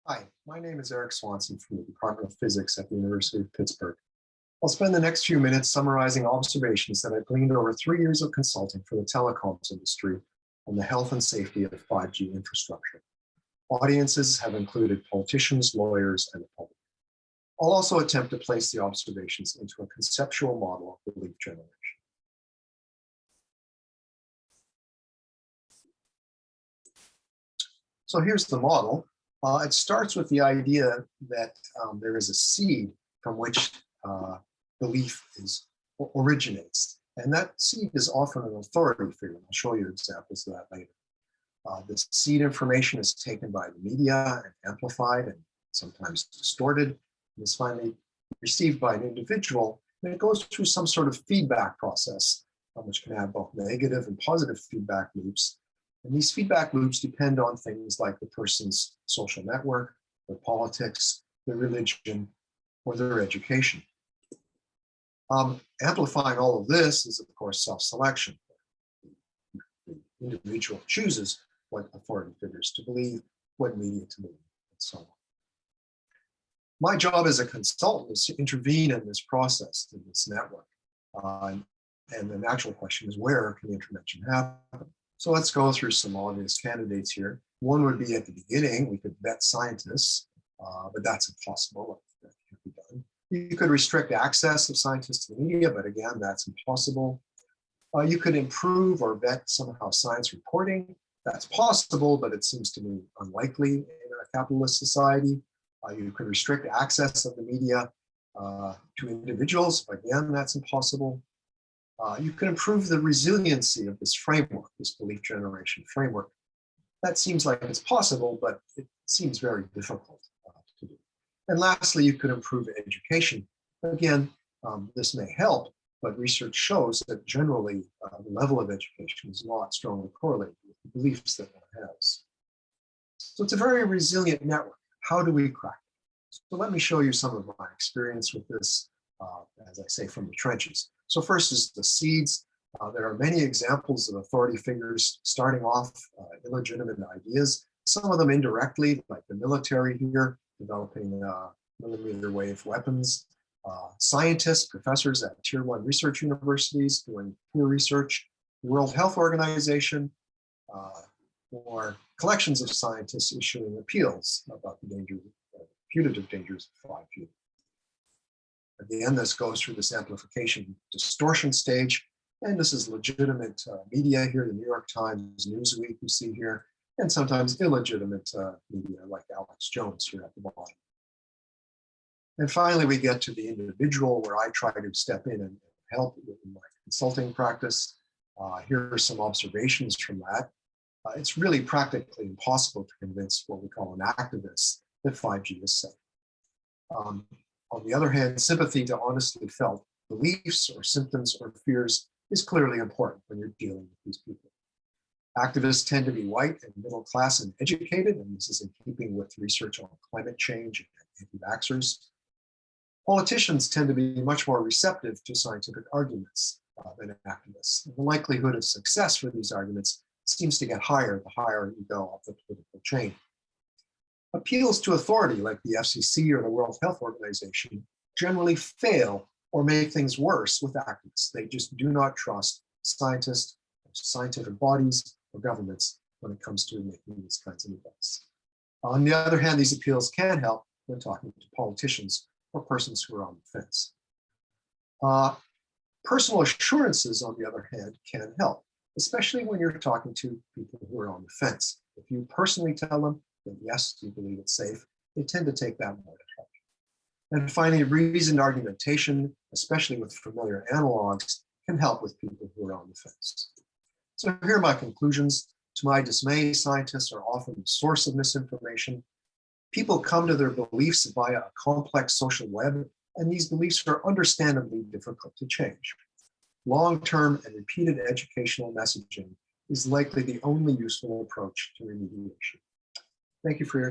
Hi, my name is Eric Swanson from the Department of Physics at the University of Pittsburgh. I'll spend the next few minutes summarizing observations that I've gleaned over 3 years of consulting for the telecoms industry on the health and safety of 5G infrastructure. Audiences have included politicians, lawyers, and the public. I'll also attempt to place the observations into a conceptual model of belief generation. So here's the model. It starts with the idea that there is a seed from which belief originates. And that seed is often an authority figure. I'll show you examples of that later. This seed information is taken by the media and amplified and sometimes distorted, and is finally received by an individual. And it goes through some sort of feedback process, which can have both negative and positive feedback loops. And these feedback loops depend on things like the person's social network, their politics, their religion, or their education. Amplifying all of this is, of course, self-selection. The individual chooses what authority figures to believe, what media to believe, and so on. My job as a consultant is to intervene in this process, in this network. And the natural question is, where can the intervention happen? So let's go through some obvious candidates here. One would be at the beginning. We could vet scientists, but that's impossible. That can't be done. You could restrict access of scientists to the media, but again, that's impossible. You could improve or vet somehow science reporting. That's possible, but it seems to me unlikely in a capitalist society. You could restrict access of the media to individuals. Again, that's impossible. You can improve the resiliency of this framework, this belief generation framework. That seems like it's possible, but it seems very difficult to do. And lastly, you could improve education. Again, this may help, but research shows that generally the level of education is not strongly correlated with the beliefs that one has. So it's a very resilient network. How do we crack it? So let me show you some of my experience with this, as I say, from the trenches. So first is the seeds. There are many examples of authority figures starting off illegitimate ideas, some of them indirectly, like the military here, developing millimeter wave weapons. Scientists, professors at Tier 1 research universities doing peer research, the World Health Organization, or collections of scientists issuing appeals about the putative dangers of 5G. Again, this goes through this amplification distortion stage, and this is legitimate media here, the New York Times, Newsweek you see here, and sometimes illegitimate media like Alex Jones here at the bottom. And finally, we get to the individual where I try to step in and help in my consulting practice. Here are some observations from that. It's really practically impossible to convince what we call an activist that 5G is safe. On the other hand, sympathy to honestly felt beliefs or symptoms or fears is clearly important when you're dealing with these people. Activists tend to be white and middle class and educated, and this is in keeping with research on climate change and anti-vaxxers. Politicians tend to be much more receptive to scientific arguments than activists. The likelihood of success for these arguments seems to get higher the higher you go up the political chain. Appeals to authority like the FCC or the World Health Organization generally fail or make things worse with activists. They just do not trust scientists, scientific bodies, or governments when it comes to making these kinds of advice. On the other hand, these appeals can help when talking to politicians or persons who are on the fence. Personal assurances, on the other hand, can help, especially when you're talking to people who are on the fence. If you personally tell them that yes, you believe it's safe, they tend to take that more to heart. And finally, reasoned argumentation, especially with familiar analogs, can help with people who are on the fence. So here are my conclusions. To my dismay, scientists are often the source of misinformation. People come to their beliefs via a complex social web, and these beliefs are understandably difficult to change. Long-term and repeated educational messaging is likely the only useful approach to remediation. Thank you for your